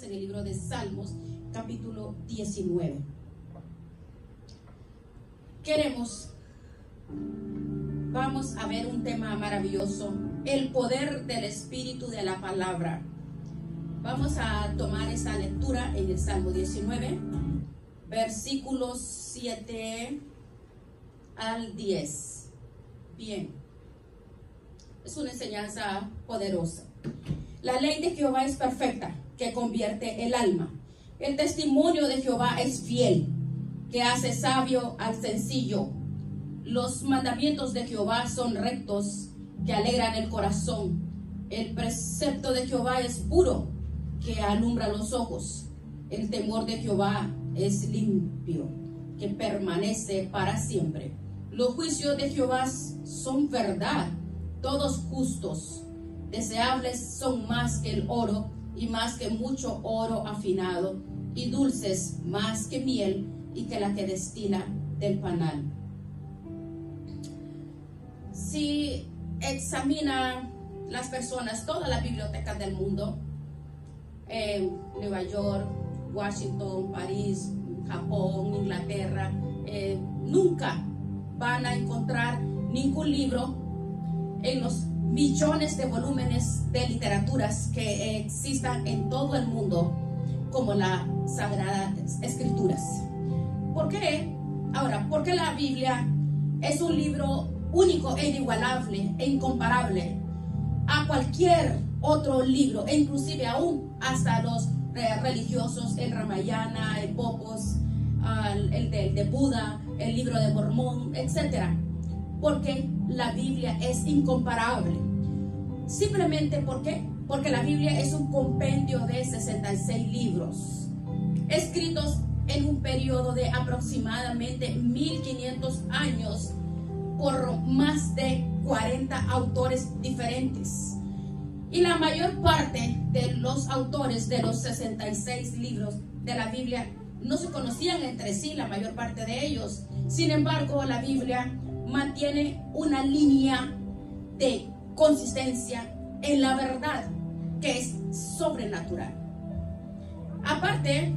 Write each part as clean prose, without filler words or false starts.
en el libro de Salmos, capítulo 19. Vamos a ver un tema maravilloso, el poder del Espíritu de la palabra. Vamos a tomar esta lectura en el Salmo 19, versículos 7 al 10. Bien, es una enseñanza poderosa. La ley de Jehová es perfecta, que convierte el alma. El testimonio de Jehová es fiel, que hace sabio al sencillo. Los mandamientos de Jehová son rectos, que alegran el corazón. El precepto de Jehová es puro, que alumbra los ojos. El temor de Jehová es limpio, que permanece para siempre. Los juicios de Jehová son verdad, todos justos. Deseables son más que el oro, y más que mucho oro afinado, y dulces más que miel, y que la que destila del panal. Si examina las personas, todas las bibliotecas del mundo, Nueva York, Washington, París, Japón, Inglaterra, nunca van a encontrar ningún libro en los millones de volúmenes de literaturas que existan en todo el mundo como las Sagradas Escrituras. ¿Por qué? Ahora, porque la Biblia es un libro único e inigualable e incomparable a cualquier otro libro, e inclusive aún hasta los religiosos, el Ramayana, el Popos, el de Buda, el libro de Mormón, etc. Porque la Biblia es incomparable. Simplemente porque la Biblia es un compendio de 66 libros, escritos en un periodo de aproximadamente 1500 años por más de 40 autores diferentes. Y la mayor parte de los autores de los 66 libros de la Biblia no se conocían entre sí, la mayor parte de ellos. Sin embargo, la Biblia mantiene una línea de consistencia en la verdad que es sobrenatural. Aparte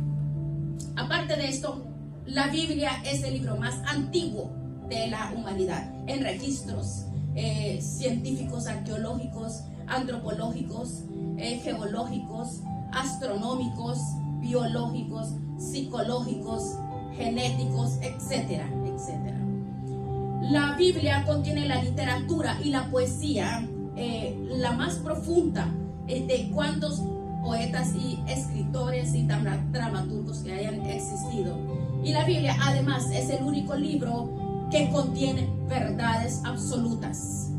de esto, la Biblia es el libro más antiguo de la humanidad en registros científicos, arqueológicos, antropológicos, geológicos, astronómicos, biológicos, psicológicos, genéticos, etcétera, etcétera. La Biblia contiene la literatura y la poesía la más profunda de cuantos poetas y escritores y dramaturgos que hayan existido. Y la Biblia además es el único libro que contiene verdades absolutas.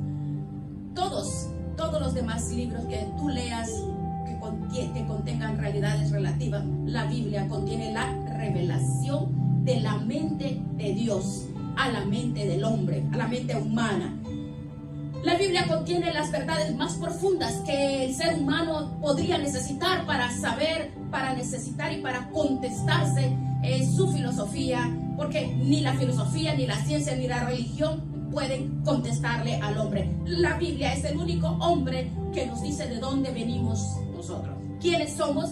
Todos los demás libros que tú leas que contengan realidades relativas, la Biblia contiene la revelación de la mente de Dios a la mente del hombre, a la mente humana. La Biblia contiene las verdades más profundas que el ser humano podría necesitar para saber, para necesitar y para contestarse su filosofía, porque ni la filosofía, ni la ciencia, ni la religión pueden contestarle al hombre. La Biblia es el único hombre que nos dice de dónde venimos nosotros, quiénes somos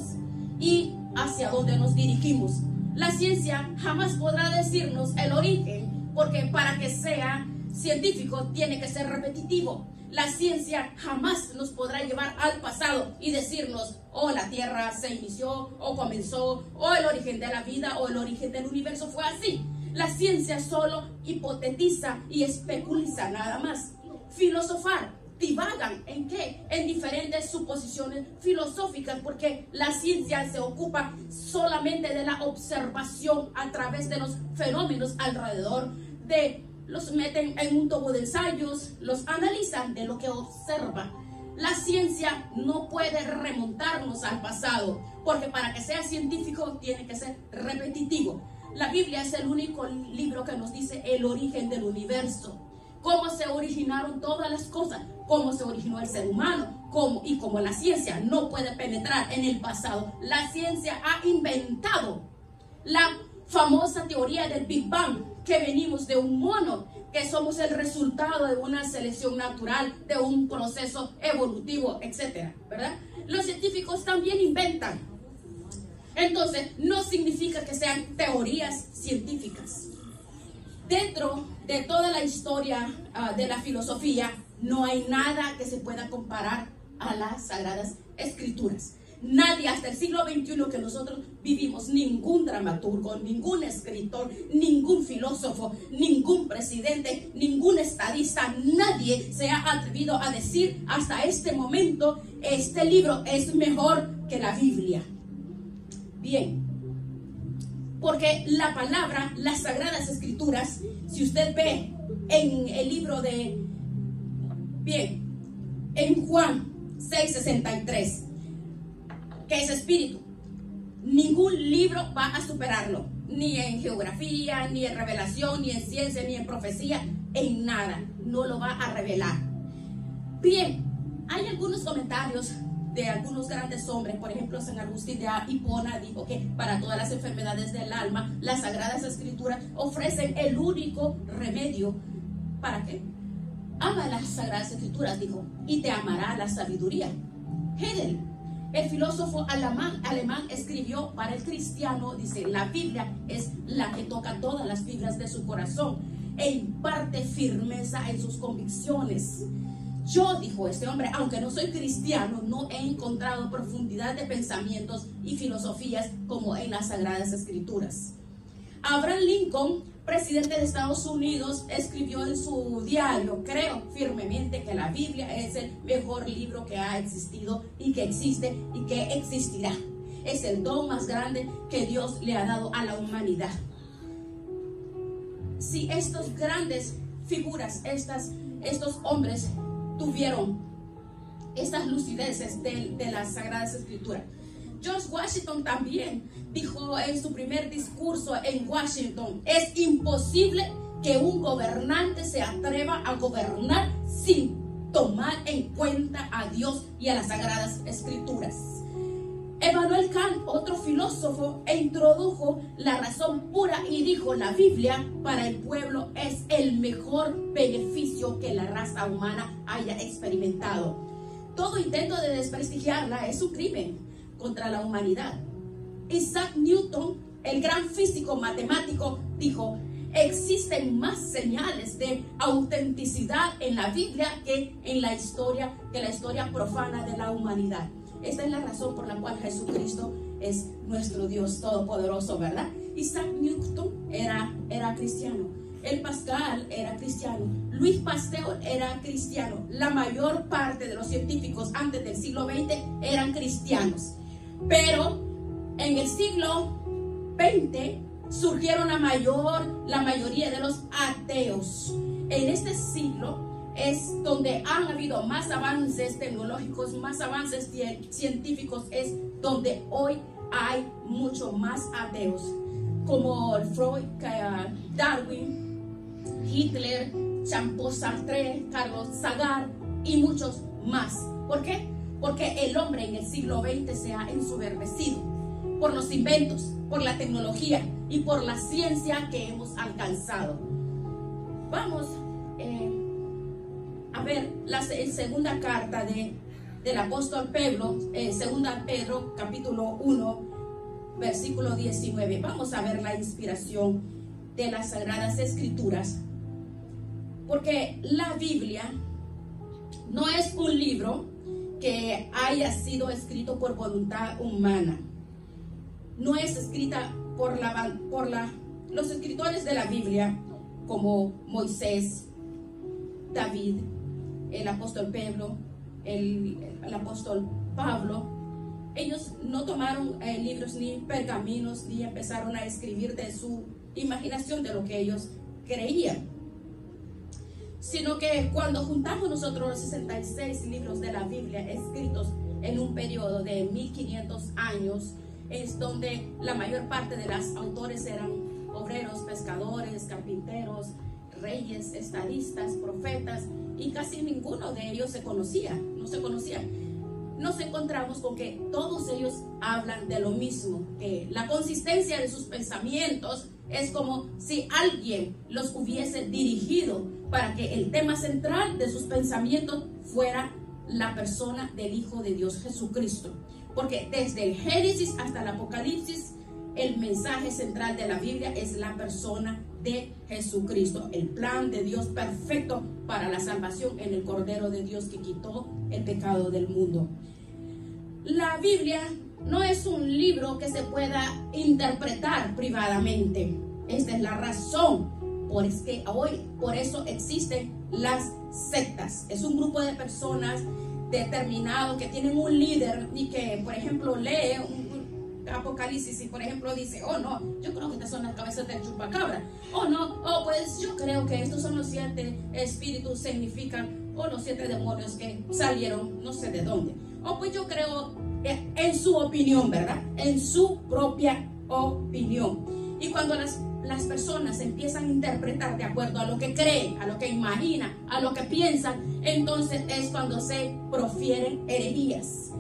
y hacia dónde nos dirigimos. La ciencia jamás podrá decirnos el origen, porque para que sea científico tiene que ser repetitivo. La ciencia jamás nos podrá llevar al pasado y decirnos, la Tierra se inició o comenzó, o el origen de la vida o el origen del universo fue así. La ciencia solo hipotetiza y especuliza nada más. Filosofar, divagan ¿en qué? En diferentes suposiciones filosóficas, porque la ciencia se ocupa solamente de la observación a través de los fenómenos alrededor de los meten en un tubo de ensayos, los analizan de lo que observa. La ciencia no puede remontarnos al pasado, porque para que sea científico tiene que ser repetitivo. La Biblia es el único libro que nos dice el origen del universo, cómo se originaron todas las cosas, cómo se originó el ser humano, y como la ciencia no puede penetrar en el pasado, la ciencia ha inventado la famosa teoría del Big Bang, que venimos de un mono, que somos el resultado de una selección natural, de un proceso evolutivo, etcétera, ¿verdad? Los científicos también inventan Entonces, no significa que sean teorías científicas. Dentro de toda la historia de la filosofía, no hay nada que se pueda comparar a las Sagradas Escrituras. Nadie hasta el siglo XXI que nosotros vivimos, ningún dramaturgo, ningún escritor, ningún filósofo, ningún presidente, ningún estadista, nadie se ha atrevido a decir hasta este momento, este libro es mejor que la Biblia. Bien, porque la palabra, las Sagradas Escrituras, si usted ve en el libro de, en Juan 6:63, que es espíritu, ningún libro va a superarlo, ni en geografía, ni en revelación, ni en ciencia, ni en profecía, en nada, no lo va a revelar. Bien, hay algunos comentarios de algunos grandes hombres, por ejemplo, San Agustín de Hipona dijo que para todas las enfermedades del alma, las Sagradas Escrituras ofrecen el único remedio. ¿Para qué? Ama las Sagradas Escrituras, dijo, y te amará la sabiduría. Hegel, el filósofo alemán, escribió para el cristiano, dice, la Biblia es la que toca todas las fibras de su corazón e imparte firmeza en sus convicciones. Yo, dijo este hombre, aunque no soy cristiano, no he encontrado profundidad de pensamientos y filosofías como en las Sagradas Escrituras. Abraham Lincoln, presidente de Estados Unidos, escribió en su diario: creo firmemente que la Biblia es el mejor libro que ha existido y que existe y que existirá. Es el don más grande que Dios le ha dado a la humanidad. Si estas grandes figuras, estos hombres tuvieron estas lucideces de las Sagradas Escrituras, George Washington también dijo en su primer discurso en Washington: es imposible que un gobernante se atreva a gobernar sin tomar en cuenta a Dios y a las Sagradas Escrituras. Immanuel Kant, otro filósofo, introdujo la razón pura y dijo: la Biblia para el pueblo es el mejor beneficio que la raza humana haya experimentado. Todo intento de desprestigiarla es un crimen contra la humanidad. Isaac Newton, el gran físico matemático, dijo: existen más señales de autenticidad en la Biblia que la historia profana de la humanidad. Esta es la razón por la cual Jesucristo es nuestro Dios todopoderoso, ¿verdad? Isaac Newton era cristiano. El Pascal era cristiano. Luis Pasteur era cristiano. La mayor parte de los científicos antes del siglo XX eran cristianos. Pero en el siglo XX surgieron la mayoría de los ateos. En este siglo es donde han habido más avances tecnológicos, más avances científicos, es donde hoy hay mucho más ateos, como Freud, Darwin, Hitler, Jean-Paul Sartre, Carlos Sagan y muchos más. ¿Por qué? Porque el hombre en el siglo XX se ha ensoberbecido por los inventos, por la tecnología y por la ciencia que hemos alcanzado. Vamos a ver la segunda carta del apóstol Pedro, segunda Pedro capítulo 1, versículo 19. Vamos a ver la inspiración de las Sagradas Escrituras, porque la Biblia no es un libro que haya sido escrito por voluntad humana. No es escrita por los escritores de la Biblia, como Moisés, David, el apóstol Pedro, el apóstol Pablo. Ellos no tomaron libros ni pergaminos, ni empezaron a escribir de su imaginación, de lo que ellos creían, sino que cuando juntamos nosotros los 66 libros de la Biblia escritos en un periodo de 1500 años, es donde la mayor parte de los autores eran obreros, pescadores, carpinteros, reyes, estadistas, profetas, y casi ninguno de ellos no se conocía. Nos encontramos con que todos ellos hablan de lo mismo, que la consistencia de sus pensamientos es como si alguien los hubiese dirigido para que el tema central de sus pensamientos fuera la persona del Hijo de Dios, Jesucristo. Porque desde el Génesis hasta el Apocalipsis, el mensaje central de la Biblia es la persona de Jesucristo, el plan de Dios perfecto para la salvación en el Cordero de Dios que quitó el pecado del mundo. La Biblia no es un libro que se pueda interpretar privadamente. Esta es la razón por eso existen las sectas. Es un grupo de personas determinado que tienen un líder y que, por ejemplo, lee un Apocalipsis y, por ejemplo, dice: oh no, yo creo que estas son las cabezas del chupacabra. Oh no, oh pues yo creo que estos son los 7 espíritus, significan, o los 7 demonios que salieron no sé de dónde. Oh pues yo creo en su opinión, ¿verdad? En su propia opinión. Y cuando las personas empiezan a interpretar de acuerdo a lo que creen, a lo que imaginan, a lo que piensan, entonces es cuando se profieren herejías,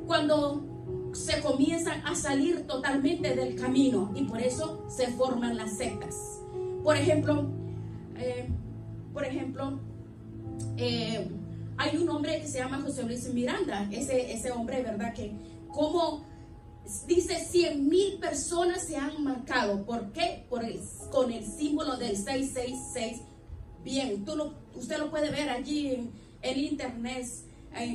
cuando se comienzan a salir totalmente del camino, y por eso se forman las sectas. Por ejemplo, hay un hombre que se llama José Luis Miranda. Ese hombre, ¿verdad? Que como dice 100,000 personas se han marcado. ¿Por qué? Con el símbolo del 666. Bien, usted lo puede ver allí en internet,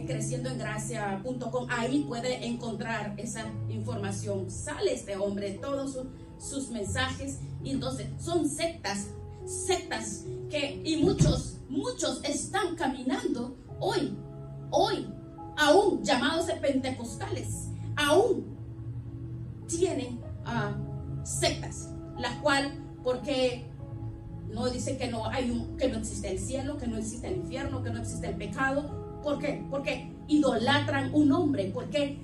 creciendoengracia.com. Ahí puede encontrar esa información. Sale este hombre, todos sus mensajes. Y entonces son sectas que, y muchos están caminando hoy, aún llamados pentecostales, aún tienen sectas, la cual, porque no dicen que no existe el cielo, que no existe el infierno, que no existe el pecado. ¿Por qué? Porque idolatran un hombre, porque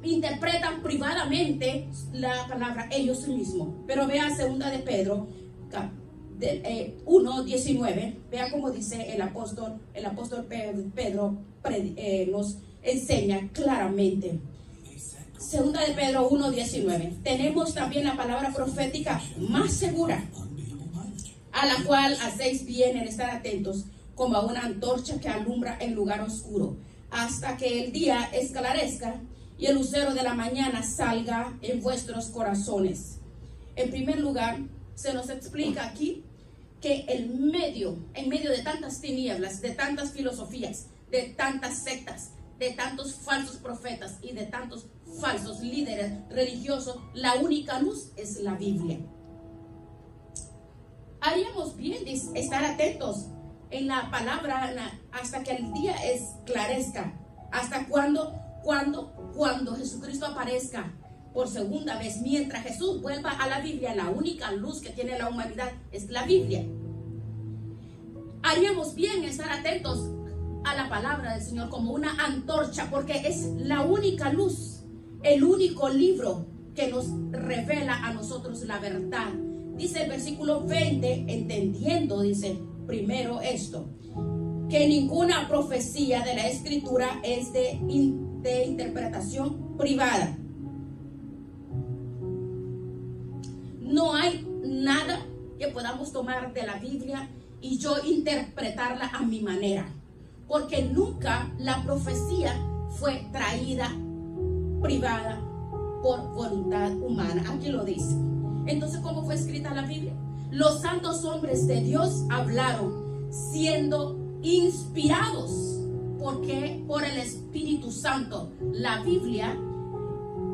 interpretan privadamente la palabra ellos mismos. Pero vea 2 de Pedro 1:19, vea cómo dice el apóstol Pedro nos enseña claramente. 2 de Pedro 1:19. Tenemos también la palabra profética más segura, a la cual hacéis bien en estar atentos, como a una antorcha que alumbra en lugar oscuro, hasta que el día esclarezca y el lucero de la mañana salga en vuestros corazones. En primer lugar, se nos explica aquí que en medio de tantas tinieblas, de tantas filosofías, de tantas sectas, de tantos falsos profetas y de tantos falsos líderes religiosos, la única luz es la Biblia. Haríamos bien de estar atentos en la palabra hasta que el día esclarezca. ¿Hasta cuándo? Cuando Jesucristo aparezca por segunda vez. Mientras Jesús vuelva a la Biblia, la única luz que tiene la humanidad es la Biblia. Haríamos bien estar atentos a la palabra del Señor como una antorcha, porque es la única luz, el único libro que nos revela a nosotros la verdad. Dice el versículo 20, entendiendo, dice, primero esto, que ninguna profecía de la Escritura es de interpretación privada. No hay nada que podamos tomar de la Biblia y yo interpretarla a mi manera, porque nunca la profecía fue traída privada por voluntad humana. Aquí lo dice. Entonces, ¿cómo fue escrita la Biblia? Los santos hombres de Dios hablaron siendo inspirados por el Espíritu Santo. La Biblia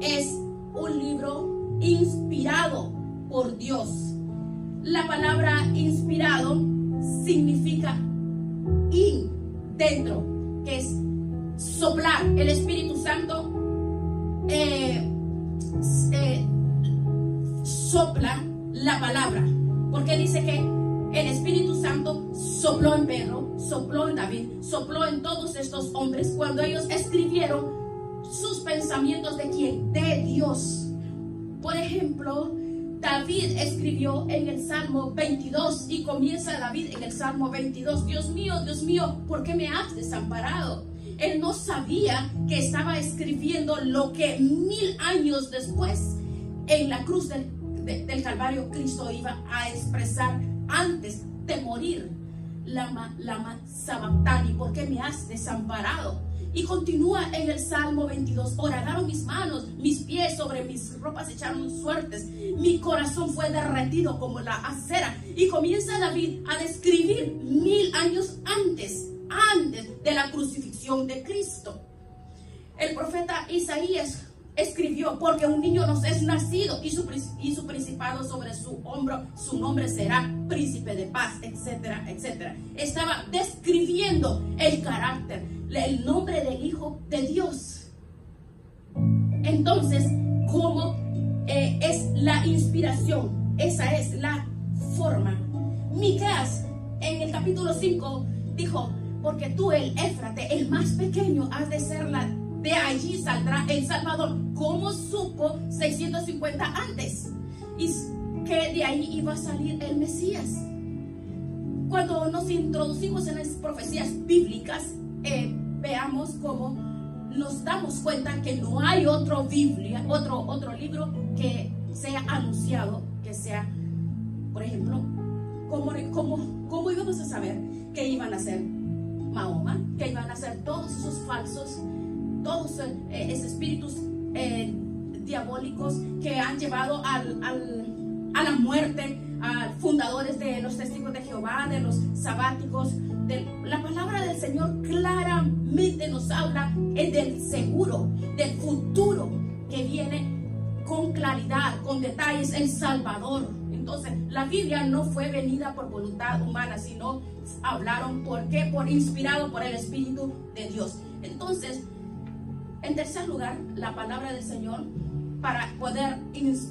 es un libro inspirado por Dios. La palabra inspirado significa dentro, que es soplar. El Espíritu Santo sopla la palabra, porque dice que el Espíritu Santo sopló en Pedro, sopló en David, sopló en todos estos hombres cuando ellos escribieron sus pensamientos. ¿De quién? De Dios. Por ejemplo, David escribió en el Salmo 22 y comienza David en el Salmo 22: Dios mío, ¿por qué me has desamparado? Él no sabía que estaba escribiendo lo que 1000 años después en la cruz del Calvario Cristo iba a expresar antes de morir. Lama sabactani, ¿por qué me has desamparado? Y continúa en el Salmo 22. Horadaron mis manos, mis pies sobre mis ropas echaron suertes. Mi corazón fue derretido como la acera. Y comienza David a describir 1000 años antes de la crucifixión de Cristo. El profeta Isaías escribió: porque un niño nos es nacido y su principado sobre su hombro, su nombre será príncipe de paz, etcétera, etcétera. Estaba describiendo el carácter, el nombre del Hijo de Dios. Entonces, ¿cómo es la inspiración? Esa es la forma. Miqueas en el capítulo 5 dijo: porque tú, el Éfrate, el más pequeño, has de ser de allí saldrá el Salvador. ¿Cómo supo 650 antes? Y que de ahí iba a salir el Mesías. Cuando nos introducimos en las profecías bíblicas, veamos cómo nos damos cuenta que no hay otro libro que sea anunciado, que sea, por ejemplo, ¿cómo íbamos a saber que iban a ser Mahoma, que iban a ser todos esos falsos, todos esos espíritus diabólicos que han llevado a la muerte a fundadores de los testigos de Jehová, de los sabáticos? La palabra del Señor claramente nos habla del seguro, del futuro que viene con claridad, con detalles, el Salvador. Entonces, la Biblia no fue venida por voluntad humana, sino hablaron inspirado por el Espíritu de Dios. Entonces, en tercer lugar, la palabra del Señor, para podernos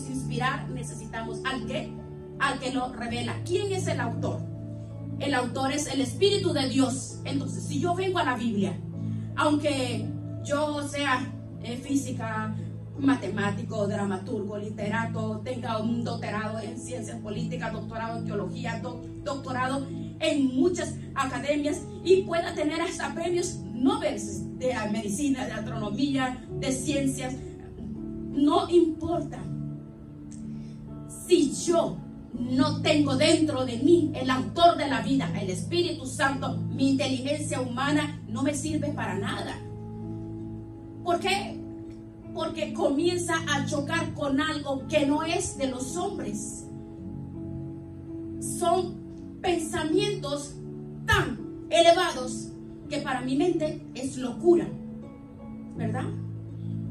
inspirar, necesitamos al que lo revela. ¿Quién es el autor? El autor es el Espíritu de Dios. Entonces, si yo vengo a la Biblia, aunque yo sea física, matemático, dramaturgo, literato, tenga un doctorado en ciencias políticas, doctorado en teología, doctorado en muchas academias y pueda tener hasta premios Nobel de medicina, de astronomía, de ciencias, no importa. Si yo no tengo dentro de mí el autor de la vida, el Espíritu Santo, mi inteligencia humana no me sirve para nada. ¿Por qué? Porque comienza a chocar con algo que no es de los hombres. Son pensamientos tan elevados que para mi mente es locura, ¿verdad?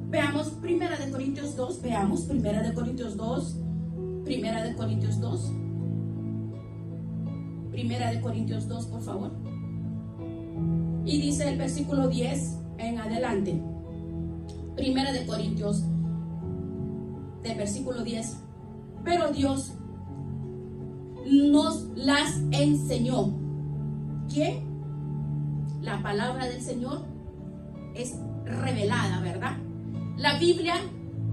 Veamos Primera de Corintios 2, Primera de Corintios 2, por favor. Y dice el versículo 10 en adelante. Primera de Corintios, del versículo 10. Pero Dios nos las enseñó. ¿Quién? La palabra del Señor es revelada, ¿verdad? La Biblia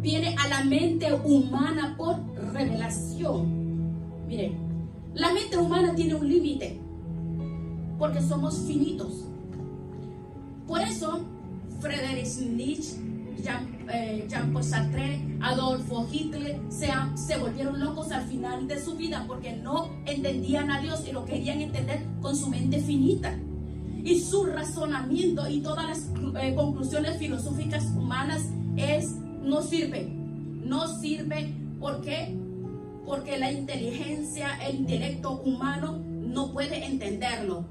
viene a la mente humana por revelación. Miren, la mente humana tiene un límite porque somos finitos. Por eso Friedrich Nietzsche, Jean-Paul Sartre, Adolfo Hitler se volvieron locos al final de su vida porque no entendían a Dios y lo querían entender con su mente finita. Y su razonamiento y todas las conclusiones filosóficas humanas no sirve. ¿Por qué? Porque la inteligencia, el intelecto humano no puede entenderlo.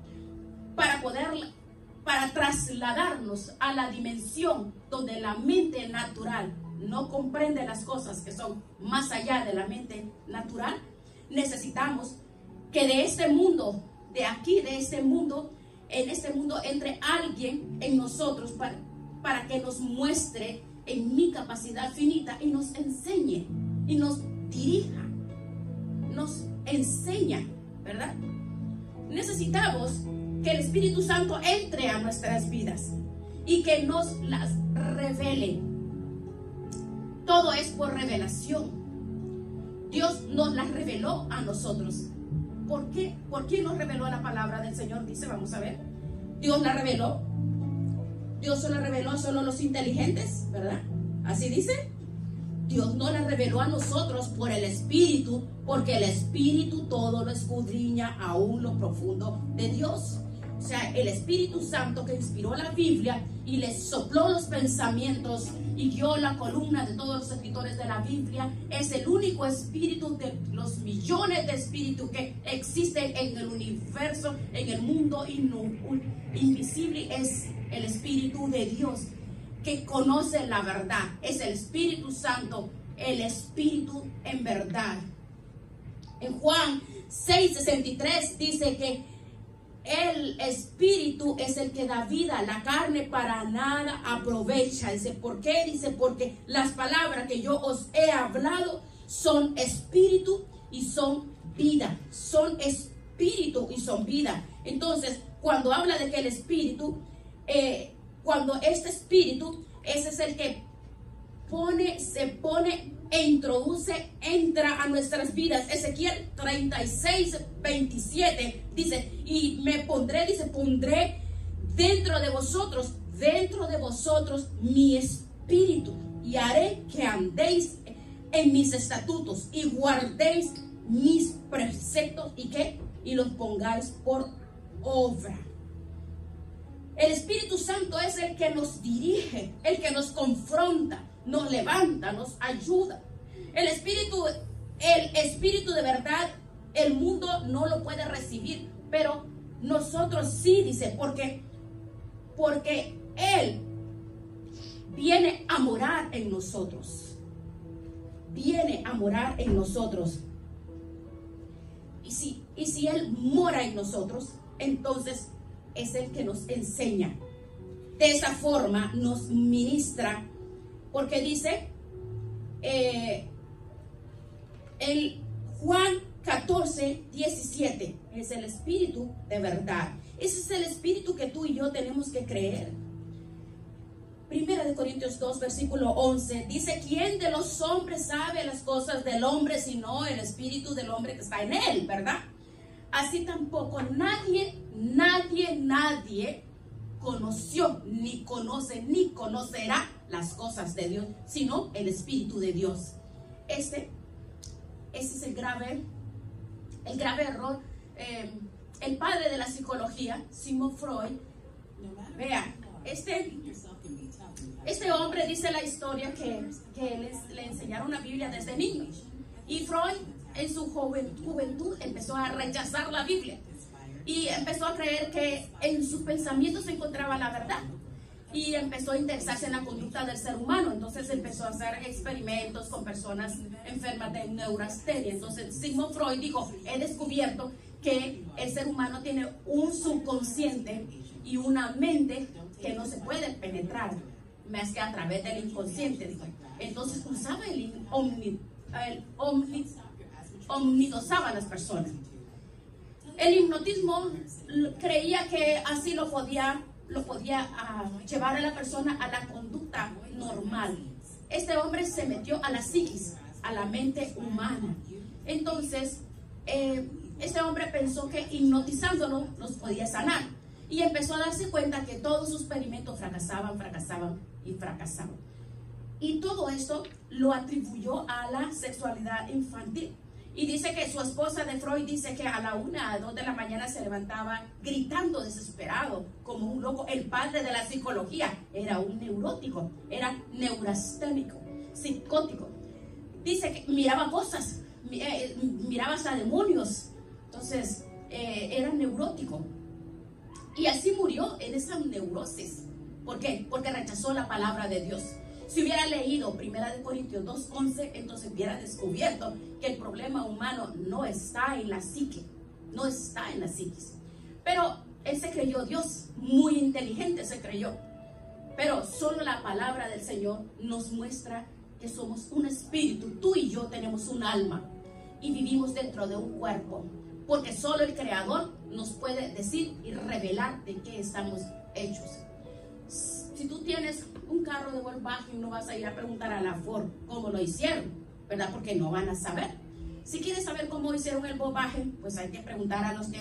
Para trasladarnos a la dimensión donde la mente natural no comprende las cosas que son más allá de la mente natural, necesitamos que de este mundo, en este mundo entre alguien en nosotros para que nos muestre en mi capacidad finita y nos enseñe y nos dirija, nos enseña, ¿verdad? Necesitamos que el Espíritu Santo entre a nuestras vidas y que nos las revele. Todo es por revelación. Dios nos las reveló a nosotros. ¿Por qué? ¿Por qué nos reveló la palabra del Señor? Dice, vamos a ver. Dios la reveló. Dios se la reveló solo a los inteligentes, ¿verdad? Así dice. Dios no la reveló a nosotros por el Espíritu, porque el Espíritu todo lo escudriña aún lo profundo de Dios. O sea, el Espíritu Santo que inspiró la Biblia y le sopló los pensamientos y dio la columna de todos los escritores de la Biblia, es el único espíritu de los millones de espíritus que existen en el universo, en el mundo invisible. Es el Espíritu de Dios que conoce la verdad. Es el Espíritu Santo, el Espíritu en verdad. En Juan 6:63 dice que el Espíritu es el que da vida, la carne para nada aprovecha. Dice, ¿por qué? Dice, porque las palabras que yo os he hablado son espíritu y son vida. Son espíritu y son vida. Entonces, cuando habla de que el Espíritu, cuando este Espíritu, ese es el que se pone e introduce, entra a nuestras vidas. Ezequiel 36:27 dice, y me pondré, dice, pondré dentro de vosotros mi espíritu, y haré que andéis en mis estatutos y guardéis mis preceptos y los pongáis por obra. El Espíritu Santo es el que nos dirige, el que nos confronta, nos levanta, nos ayuda. El Espíritu de verdad, el mundo no lo puede recibir, pero nosotros sí, dice, porque Él viene a morar en nosotros. Viene a morar en nosotros. Y si Él mora en nosotros, entonces es el que nos enseña. De esa forma nos ministra, porque dice el Juan 14:17, es el Espíritu de verdad. Ese es el Espíritu que tú y yo tenemos que creer. Primera de Corintios 2, versículo 11, dice, ¿quién de los hombres sabe las cosas del hombre sino el Espíritu del hombre que está en él? ¿Verdad? Así tampoco nadie conoció, ni conoce, ni conocerá las cosas de Dios, sino el Espíritu de Dios. Ese es el grave error. El padre de la psicología, Sigmund Freud, vea, este hombre dice la historia que le enseñaron la Biblia desde niño. Y Freud en su juventud empezó a rechazar la Biblia. Y empezó a creer que en sus pensamientos se encontraba la verdad. Y empezó a interesarse en la conducta del ser humano. Entonces empezó a hacer experimentos con personas enfermas de neurastenia. Entonces Sigmund Freud dijo, he descubierto que el ser humano tiene un subconsciente y una mente que no se puede penetrar más que a través del inconsciente. Dijo. Entonces usaba omnidosaba a las personas. El hipnotismo creía que así lo podía llevar a la persona a la conducta normal. Este hombre se metió a la psiquis, a la mente humana. Entonces, este hombre pensó que hipnotizándolo los podía sanar. Y empezó a darse cuenta que todos sus experimentos fracasaban. Y todo esto lo atribuyó a la sexualidad infantil. Y dice que su esposa de Freud dice que a la 1, a 2 de la mañana se levantaba gritando desesperado, como un loco. El padre de la psicología era un neurótico, era neurasténico, psicótico. Dice que miraba cosas, miraba hasta demonios. Entonces, era neurótico. Y así murió en esa neurosis. ¿Por qué? Porque rechazó la palabra de Dios. Si hubiera leído 1 Corintios 2:11, entonces hubiera descubierto que el problema humano no está en la psique, no está en la psiquis. Pero él se creyó Dios, muy inteligente se creyó. Pero solo la palabra del Señor nos muestra que somos un espíritu. Tú y yo tenemos un alma y vivimos dentro de un cuerpo, porque solo el Creador nos puede decir y revelar de qué estamos hechos. Si tú tienes un carro de Volkswagen, no vas a ir a preguntar a la Ford cómo lo hicieron, ¿verdad? Porque no van a saber. Si quieres saber cómo hicieron el Volkswagen, pues hay que preguntar a los que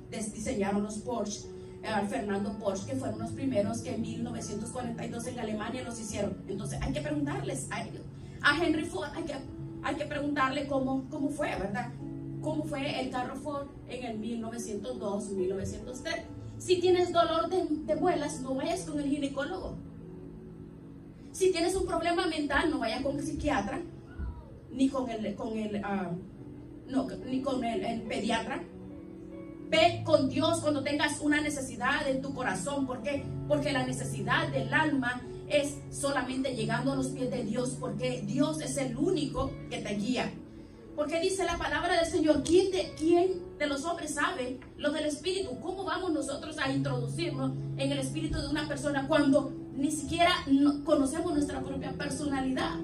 diseñaron los Porsche, a Fernando Porsche, que fueron los primeros que en 1942 en Alemania los hicieron. Entonces hay que preguntarles a ellos. A Henry Ford hay que preguntarle cómo fue, ¿verdad? Cómo fue el carro Ford en el 1902, 1903. Si tienes dolor de muelas, no vayas con el ginecólogo. Si tienes un problema mental, no vayas con el psiquiatra, ni con el pediatra. Ve con Dios cuando tengas una necesidad en tu corazón. ¿Por qué? Porque la necesidad del alma es solamente llegando a los pies de Dios, porque Dios es el único que te guía. Porque dice la palabra del Señor, ¿quién de los hombres sabe lo del Espíritu? ¿Cómo vamos nosotros a introducirnos en el Espíritu de una persona cuando ni siquiera conocemos nuestra propia personalidad?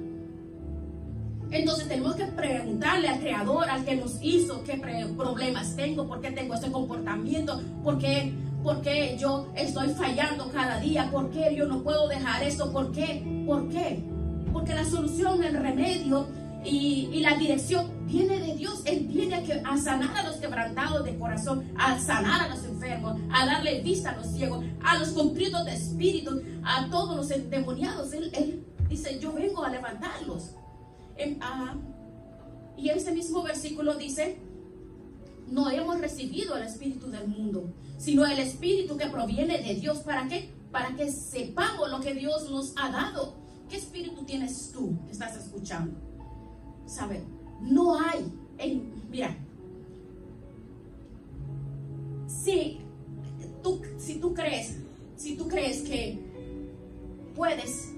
Entonces tenemos que preguntarle al Creador, al que nos hizo, qué problemas tengo, por qué tengo este comportamiento, por qué yo estoy fallando cada día, por qué yo no puedo dejar esto, por qué. Porque la solución, el remedio y la dirección viene de Dios. Él viene a sanar a los quebrantados de corazón, a sanar a los enfermos, a darle vista a los ciegos, a los contritos de espíritu, a todos los endemoniados. Él dice, yo vengo a levantarlos. Y en ese mismo versículo dice, no hemos recibido el espíritu del mundo, sino el espíritu que proviene de Dios. ¿Para qué? Para que sepamos lo que Dios nos ha dado. ¿Qué espíritu tienes tú que estás escuchando? ¿Sabe? No hay, mira, si tú crees que puedes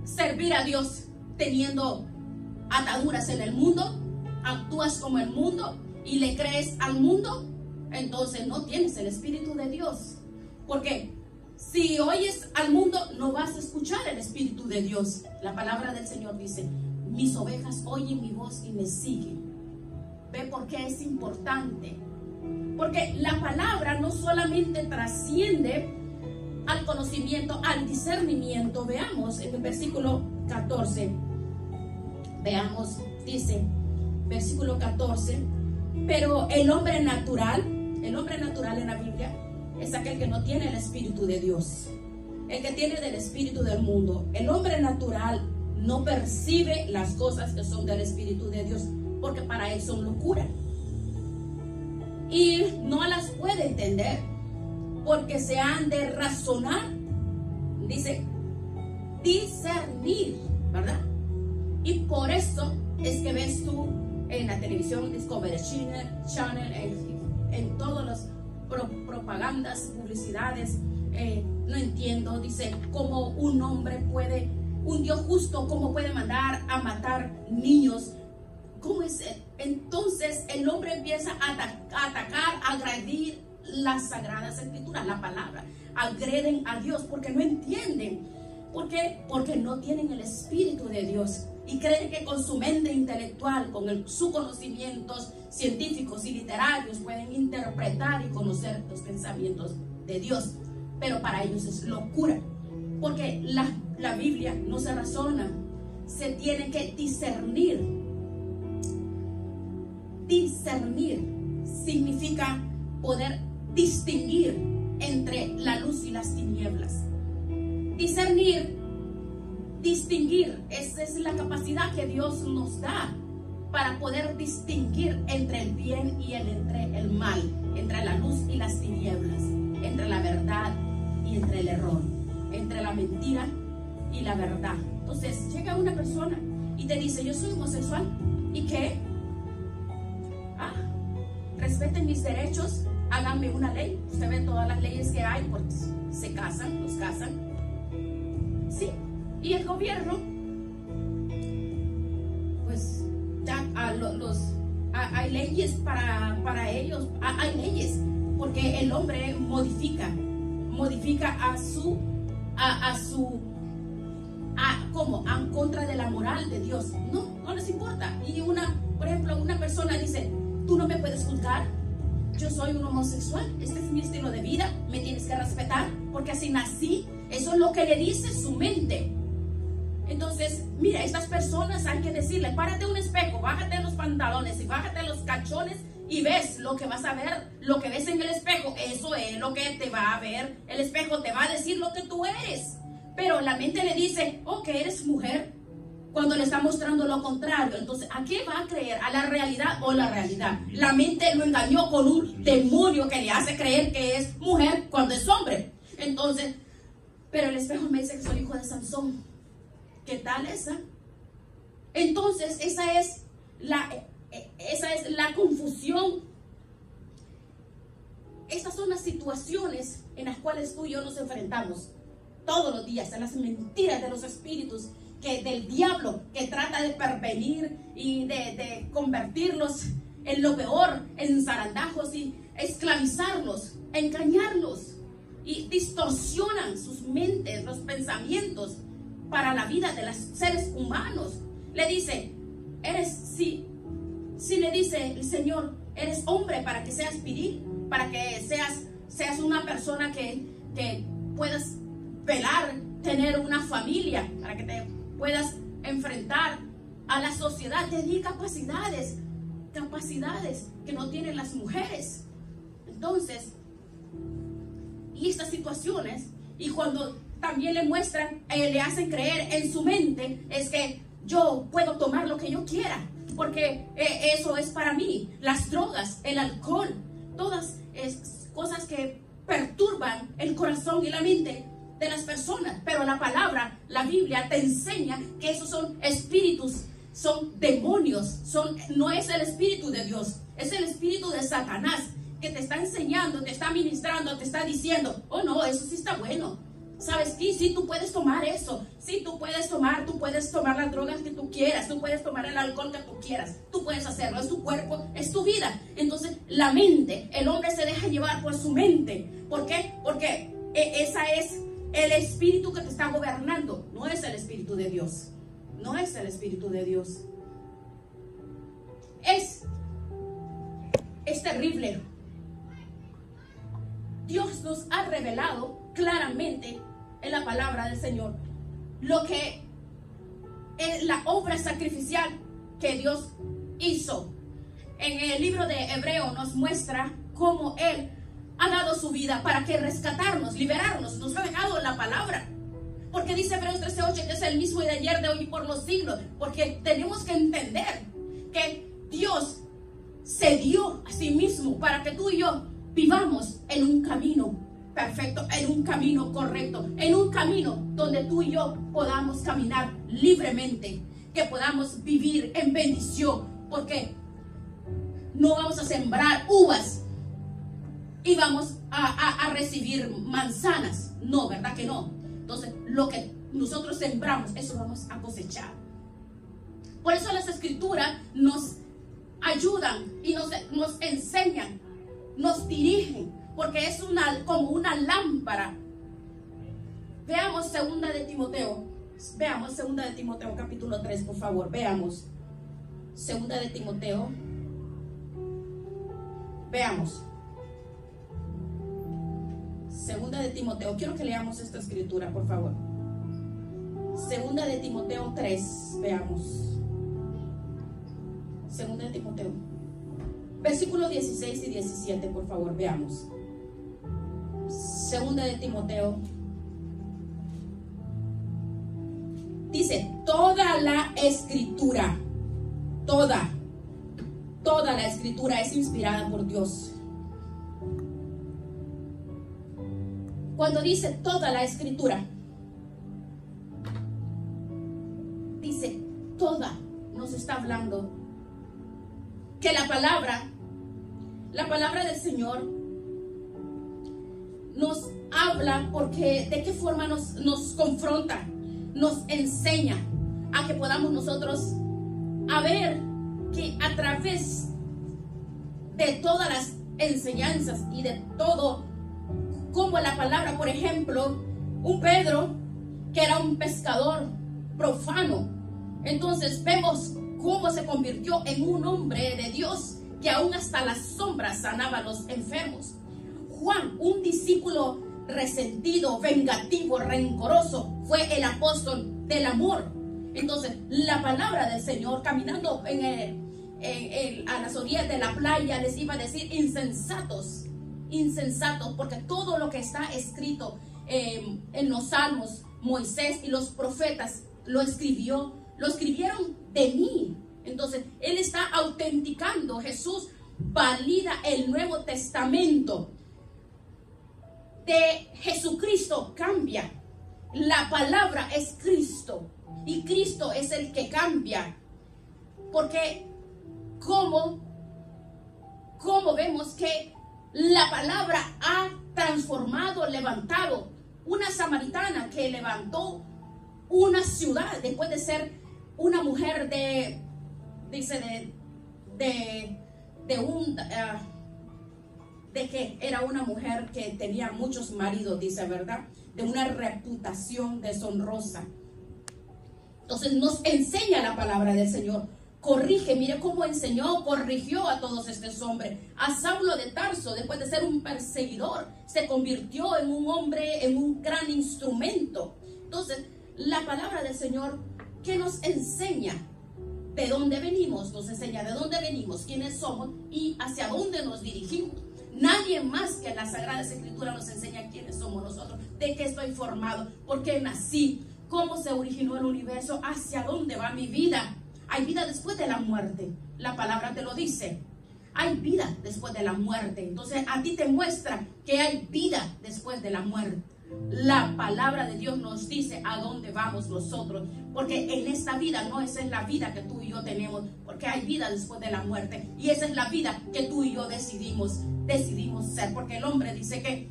servir a Dios teniendo ataduras en el mundo, actúas como el mundo y le crees al mundo, entonces no tienes el Espíritu de Dios. Porque si oyes al mundo, no vas a escuchar el Espíritu de Dios. La palabra del Señor dice, mis ovejas oyen mi voz y me siguen. ¿Ve por qué es importante? Porque la palabra no solamente trasciende al conocimiento, al discernimiento. Veamos en el versículo 14. Veamos, dice, versículo 14. Pero el hombre natural en la Biblia es aquel que no tiene el Espíritu de Dios, el que tiene del espíritu del mundo. El hombre natural no percibe las cosas que son del Espíritu de Dios, porque para él son locura y no las puede entender, porque se han de razonar, dice, discernir, ¿verdad? Y por eso es que ves tú en la televisión, Discovery Channel, en todas las propagandas, publicidades, no entiendo, dice, cómo un hombre puede, un Dios justo, cómo puede mandar a matar niños. ¿Cómo es? Entonces el hombre empieza a atacar, a agredir las sagradas escrituras, la palabra. Agreden a Dios porque no entienden. ¿Por qué? Porque no tienen el Espíritu de Dios y creen que con su mente intelectual, con sus conocimientos científicos y literarios pueden interpretar y conocer los pensamientos de Dios. Pero para ellos es locura, porque la Biblia no se razona, se tiene que discernir. Discernir significa poder distinguir entre la luz y las tinieblas. Distinguir, esa es la capacidad que Dios nos da para poder distinguir entre el bien y entre el mal, entre la luz y las tinieblas, entre la verdad y entre el error, entre la mentira y la verdad. Entonces llega una persona y te dice, yo soy homosexual. ¿Y qué? Respeten mis derechos, háganme una ley. Usted ve todas las leyes que hay, porque se casan, los casan. Sí, y el gobierno, pues ya hay leyes para ellos, hay leyes, porque el hombre modifica ¿cómo? En contra de la moral de Dios. No les importa. Y por ejemplo, una persona dice, tú no me puedes juzgar, yo soy un homosexual, este es mi estilo de vida, me tienes que respetar, porque así nací. Eso es lo que le dice su mente. Entonces, mira, estas personas hay que decirle, párate un espejo, bájate los pantalones y bájate los cachones y ves lo que vas a ver, lo que ves en el espejo, eso es lo que te va a ver. El espejo te va a decir lo que tú eres, pero la mente le dice, oh, que eres mujer, cuando le está mostrando lo contrario. Entonces, ¿a qué va a creer? ¿A la realidad o la realidad? La mente lo engañó con un demonio que le hace creer que es mujer cuando es hombre. Entonces, pero el espejo me dice que soy hijo de Sansón. ¿Qué tal esa? Entonces, esa es la confusión. Estas son las situaciones en las cuales tú y yo nos enfrentamos todos los días, a las mentiras de los espíritus, del diablo, que trata de pervenir y de convertirlos en lo peor, en zarandajos, y esclavizarlos, engañarlos, y distorsionan sus mentes, los pensamientos para la vida de los seres humanos. Le dice, si le dice el Señor, eres hombre para que seas viril, para que seas una persona que puedas velar, tener una familia, para que te puedas enfrentar a la sociedad. Te di capacidades que no tienen las mujeres. Entonces, y estas situaciones, y cuando también le muestran, le hacen creer en su mente, es que yo puedo tomar lo que yo quiera, porque eso es para mí. Las drogas, el alcohol, todas cosas que perturban el corazón y la mente de las personas. Pero la palabra, la Biblia te enseña que esos son espíritus, son demonios, no es el espíritu de Dios, es el espíritu de Satanás, que te está enseñando, te está ministrando, te está diciendo, oh no, eso sí está bueno. ¿Sabes qué? Sí, tú puedes tomar eso. Sí, tú puedes tomar las drogas que tú quieras, tú puedes tomar el alcohol que tú quieras, tú puedes hacerlo, es tu cuerpo, es tu vida. Entonces, la mente, el hombre se deja llevar por su mente. ¿Por qué? Porque esa es el espíritu que te está gobernando, no es el espíritu de Dios. No es el espíritu de Dios. Es terrible. Dios nos ha revelado claramente en la palabra del Señor lo que es la obra sacrificial que Dios hizo. En el libro de Hebreo nos muestra cómo Él ha dado su vida para que rescatarnos, liberarnos. Nos ha dejado la palabra, porque dice Hebreos 13:8 que es el mismo de ayer, de hoy y por los siglos. Porque tenemos que entender que Dios se dio a sí mismo para que tú y yo vivamos en un camino perfecto, en un camino correcto, en un camino donde tú y yo podamos caminar libremente, que podamos vivir en bendición, porque no vamos a sembrar uvas y vamos a recibir manzanas. No, ¿verdad que no? Entonces, lo que nosotros sembramos, eso vamos a cosechar. Por eso las escrituras nos ayudan y nos enseñan, nos dirigen, porque es como una lámpara. Veamos segunda de Timoteo capítulo 3, por favor. Veamos segunda de Timoteo. Veamos segunda de Timoteo. Quiero que leamos esta escritura, por favor. Segunda de Timoteo 3. Veamos segunda de Timoteo, versículos 16 y 17, por favor. Veamos segunda de Timoteo. Dice, toda la escritura, toda la escritura es inspirada por Dios. Cuando dice toda la escritura, dice toda, nos está hablando que la palabra del Señor nos habla, porque de qué forma nos confronta, nos enseña a que podamos nosotros a ver que a través de todas las enseñanzas y de todo, como la palabra, por ejemplo, un Pedro que era un pescador profano, entonces vemos cómo se convirtió en un hombre de Dios que aún hasta las sombras sanaba a los enfermos. Juan, un discípulo resentido, vengativo, rencoroso, fue el apóstol del amor. Entonces, la palabra del Señor, caminando a las orillas de la playa, les iba a decir insensatos, porque todo lo que está escrito en los salmos, Moisés y los profetas lo escribió lo escribieron de mí. Entonces, él está autenticando. Jesús valida el Nuevo Testamento. De Jesucristo cambia. La palabra es Cristo. Y Cristo es el que cambia. Porque, ¿cómo vemos que la palabra ha transformado, levantado? Una samaritana que levantó una ciudad después de ser una mujer de que era una mujer que tenía muchos maridos, dice, ¿verdad? De una reputación deshonrosa. Entonces nos enseña la palabra del Señor. Corrige, mire cómo corrigió a todos estos hombres. A Saulo de Tarso, después de ser un perseguidor, se convirtió en un hombre, en un gran instrumento. Entonces, la palabra del Señor, ¿qué nos enseña? De dónde venimos, nos enseña de dónde venimos, quiénes somos y hacia dónde nos dirigimos. Nadie más que la Sagrada Escritura nos enseña quiénes somos nosotros, de qué estoy formado, por qué nací, cómo se originó el universo, hacia dónde va mi vida. Hay vida después de la muerte. La palabra te lo dice. Hay vida después de la muerte. Entonces a ti te muestra que hay vida después de la muerte. La palabra de Dios nos dice a dónde vamos nosotros. Porque en esta vida no esa es la vida que tú y yo tenemos. Porque hay vida después de la muerte. Y esa es la vida que tú y yo decidimos ser. Porque el hombre dice que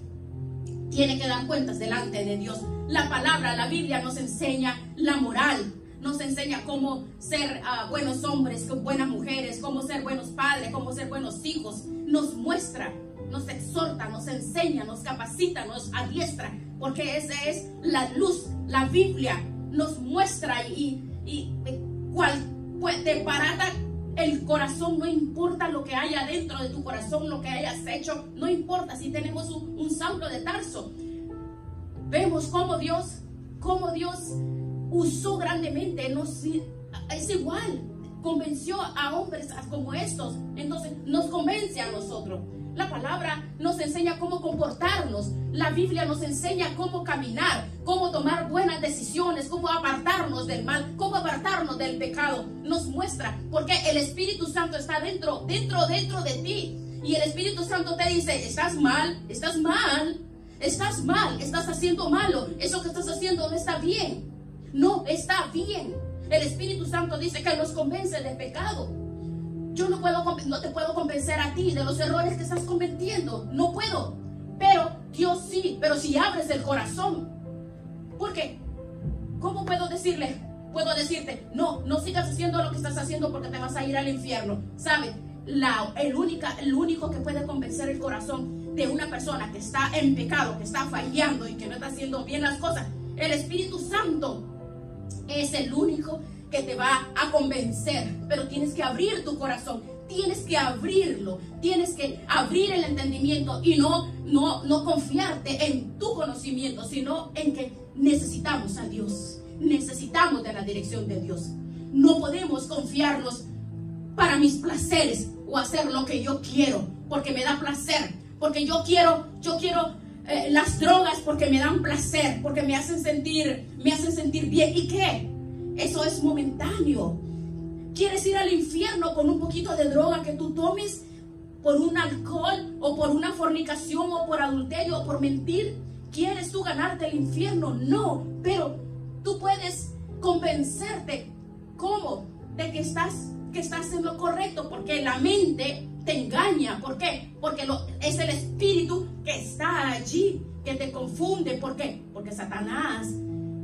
tiene que dar cuentas delante de Dios. La palabra, la Biblia nos enseña la moral. Nos enseña cómo ser buenos hombres, buenas mujeres, cómo ser buenos padres, cómo ser buenos hijos. Nos muestra, nos exhorta, nos enseña, nos capacita, nos adiestra. Porque esa es la luz. La Biblia nos muestra y te barata el corazón. No importa lo que haya dentro de tu corazón, lo que hayas hecho. No importa si tenemos un Saulo de Tarso. Vemos cómo Dios usó grandemente, es igual, convenció a hombres como estos. Entonces nos convence a nosotros. La palabra nos enseña cómo comportarnos. La Biblia nos enseña cómo caminar, cómo tomar buenas decisiones, cómo apartarnos del mal, cómo apartarnos del pecado. Nos muestra, porque el Espíritu Santo está dentro de ti. Y el Espíritu Santo te dice, estás mal, estás haciendo malo, eso que estás haciendo no está bien. No está bien. El Espíritu Santo dice que nos convence del pecado. Yo no te puedo convencer a ti de los errores que estás cometiendo. No puedo. Pero Dios sí. Pero si abres el corazón. Porque, ¿cómo puedo decirle? Puedo decirte, no sigas haciendo lo que estás haciendo porque te vas a ir al infierno. ¿Sabes? El único que puede convencer el corazón de una persona que está en pecado, que está fallando y que no está haciendo bien las cosas, el Espíritu Santo es el único que te va a convencer. Pero tienes que abrir tu corazón, tienes que abrirlo, tienes que abrir el entendimiento y no confiarte en tu conocimiento, sino en que necesitamos a Dios, necesitamos de la dirección de Dios. No podemos confiarnos para mis placeres o hacer lo que yo quiero porque me da placer, porque yo quiero las drogas porque me dan placer, porque me hacen sentir bien. ¿Y qué? Eso es momentáneo. ¿Quieres ir al infierno con un poquito de droga que tú tomes por un alcohol o por una fornicación o por adulterio o por mentir? ¿Quieres tú ganarte el infierno? No, pero tú puedes convencerte. ¿Cómo? De que estás en lo correcto, porque la mente te engaña. ¿Por qué? Porque es el espíritu que está allí, que te confunde. ¿Por qué? Porque Satanás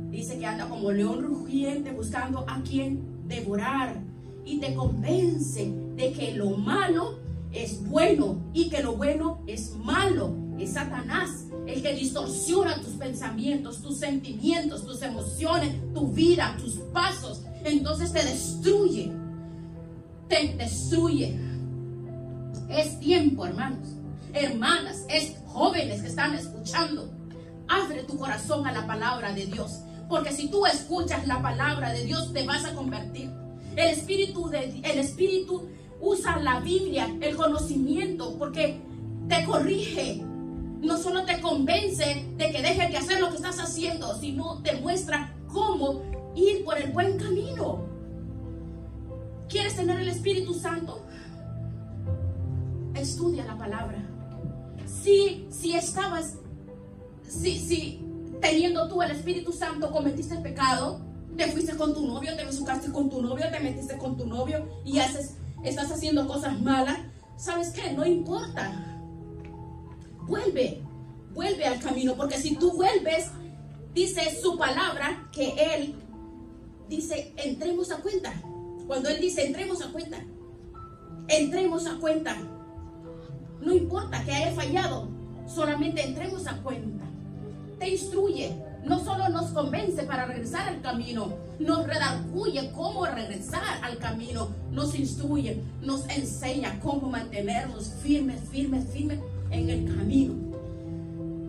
dice que anda como león rugiente buscando a quien devorar, y te convence de que lo malo es bueno y que lo bueno es malo. Es Satanás el que distorsiona tus pensamientos, tus sentimientos, tus emociones, tu vida, tus pasos. Entonces te destruye. Es tiempo, hermanos, hermanas, jóvenes que están escuchando. Abre tu corazón a la palabra de Dios, porque si tú escuchas la palabra de Dios te vas a convertir. El Espíritu usa la Biblia, el conocimiento, porque te corrige. No solo te convence de que dejes de hacer lo que estás haciendo, sino te muestra cómo ir por el buen camino. ¿Quieres tener el Espíritu Santo? Estudia la palabra. Si teniendo tú el Espíritu Santo cometiste el pecado, te fuiste con tu novio, te besucaste con tu novio, te metiste con tu novio y estás haciendo cosas malas, ¿sabes qué? No importa. Vuelve al camino, porque si tú vuelves, dice su palabra que Él dice, entremos a cuenta. Cuando Él dice, entremos a cuenta. No importa que haya fallado, solamente entremos a cuenta. Te instruye, no solo nos convence para regresar al camino, nos redarguye cómo regresar al camino, nos instruye, nos enseña cómo mantenernos firmes en el camino.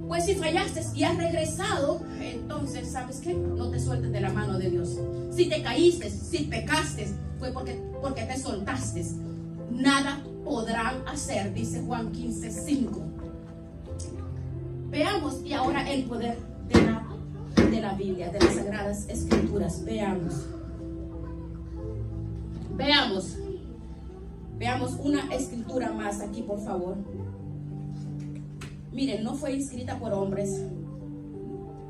Pues si fallaste y has regresado, entonces, ¿sabes qué? No te sueltes de la mano de Dios. Si te caíste, si pecaste, fue porque te soltaste. Nada podrán hacer, dice Juan 15:5. Veamos y ahora el poder de la Biblia, de las Sagradas Escrituras. Veamos una escritura más aquí, por favor. Miren, no fue escrita por hombres,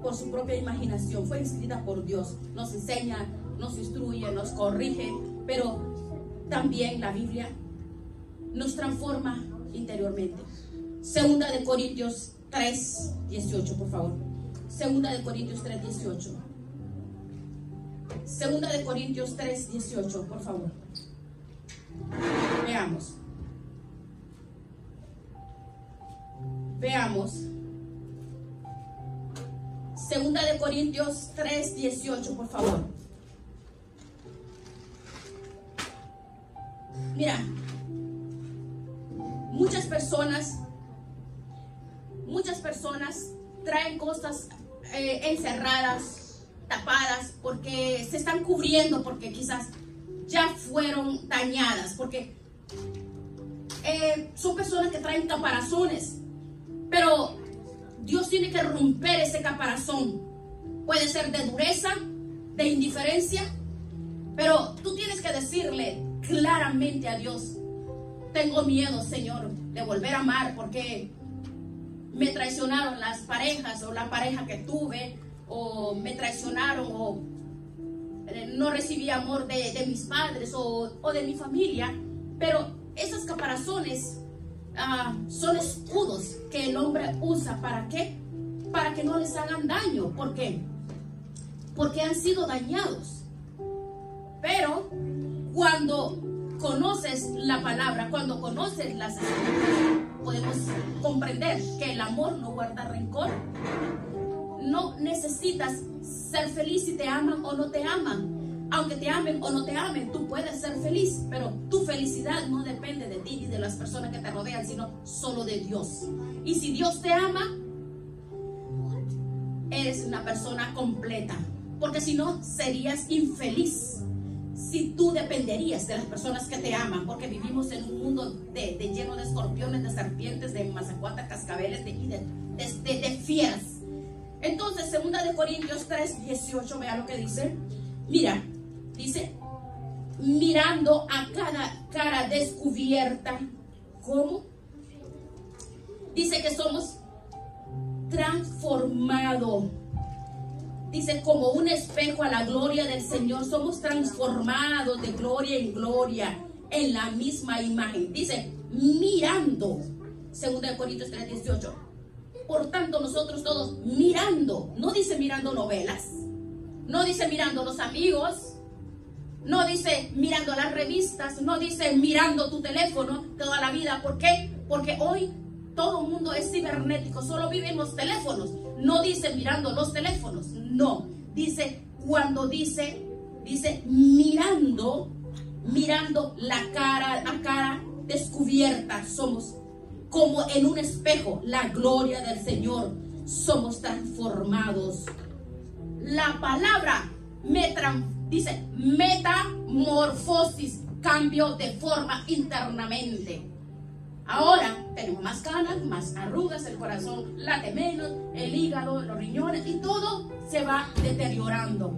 por su propia imaginación, fue escrita por Dios. Nos enseña, nos instruye, nos corrige, pero también la Biblia nos transforma interiormente. Segunda de Corintios 3:18, por favor. Segunda de Corintios 3:18. Segunda de Corintios 3:18, por favor. Veamos. Segunda de Corintios 3:18, por favor. Mira, muchas personas traen cosas encerradas, tapadas, porque se están cubriendo, porque quizás ya fueron dañadas, porque son personas que traen caparazones, pero Dios tiene que romper ese caparazón. Puede ser de dureza, de indiferencia, pero tú tienes que decirle claramente a Dios: tengo miedo, Señor, de volver a amar, porque me traicionaron las parejas, o la pareja que tuve, o me traicionaron, o no recibí amor de mis padres o de mi familia. Pero esos caparazones son escudos que el hombre usa. ¿Para qué? Para que no les hagan daño. ¿Por qué? Porque han sido dañados. Pero cuando conoces la palabra, cuando conoces las escrituras, podemos comprender que el amor no guarda rencor. No necesitas ser feliz si te aman o no te aman. Aunque te amen o no te amen, tú puedes ser feliz, pero tu felicidad no depende de ti ni de las personas que te rodean, sino solo de Dios. Y si Dios te ama, eres una persona completa, porque si no, serías infeliz si tú dependerías de las personas que te aman, porque vivimos en un mundo lleno de escorpiones, de serpientes, de mazacuatas, cascabeles, de fieras. Entonces, segunda de Corintios 3:18, vea lo que dice. Mira, dice: mirando a cada cara descubierta. ¿Cómo? Dice que somos transformados. Dice, como un espejo a la gloria del Señor, somos transformados de gloria en gloria en la misma imagen. Dice, mirando. Segunda de Corintios 3:18. Por tanto, nosotros todos mirando. No dice mirando novelas. No dice mirando los amigos. No dice mirando las revistas. No dice mirando tu teléfono toda la vida. ¿Por qué? Porque hoy todo el mundo es cibernético. Solo vivimos teléfonos. No dice mirando los teléfonos. No. Dice, cuando dice mirando la cara a cara descubierta. Somos como en un espejo, la gloria del Señor. Somos transformados. La palabra dice metamorfosis, cambio de forma internamente. Ahora tenemos más canas, más arrugas, el corazón late menos, el hígado, los riñones, y todo se va deteriorando.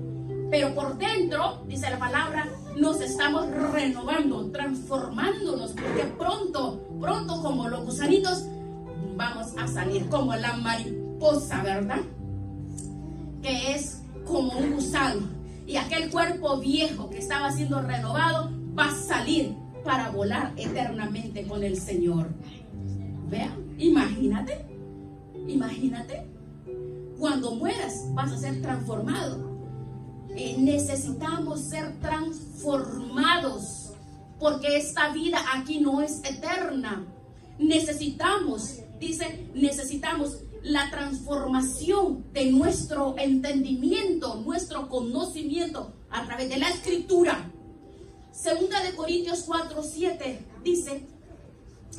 pero por dentro, dice la palabra, nos estamos renovando, transformándonos, porque pronto como los gusanitos vamos a salir, como la mariposa, ¿verdad? Que es como un gusano, y aquel cuerpo viejo que estaba siendo renovado va a salir para volar eternamente con el Señor. Vea, imagínate, cuando mueras vas a ser transformado. Necesitamos ser transformados, porque esta vida aquí no es eterna. Necesitamos la transformación de nuestro entendimiento, nuestro conocimiento a través de la Escritura. Segunda de Corintios 4:7 dice,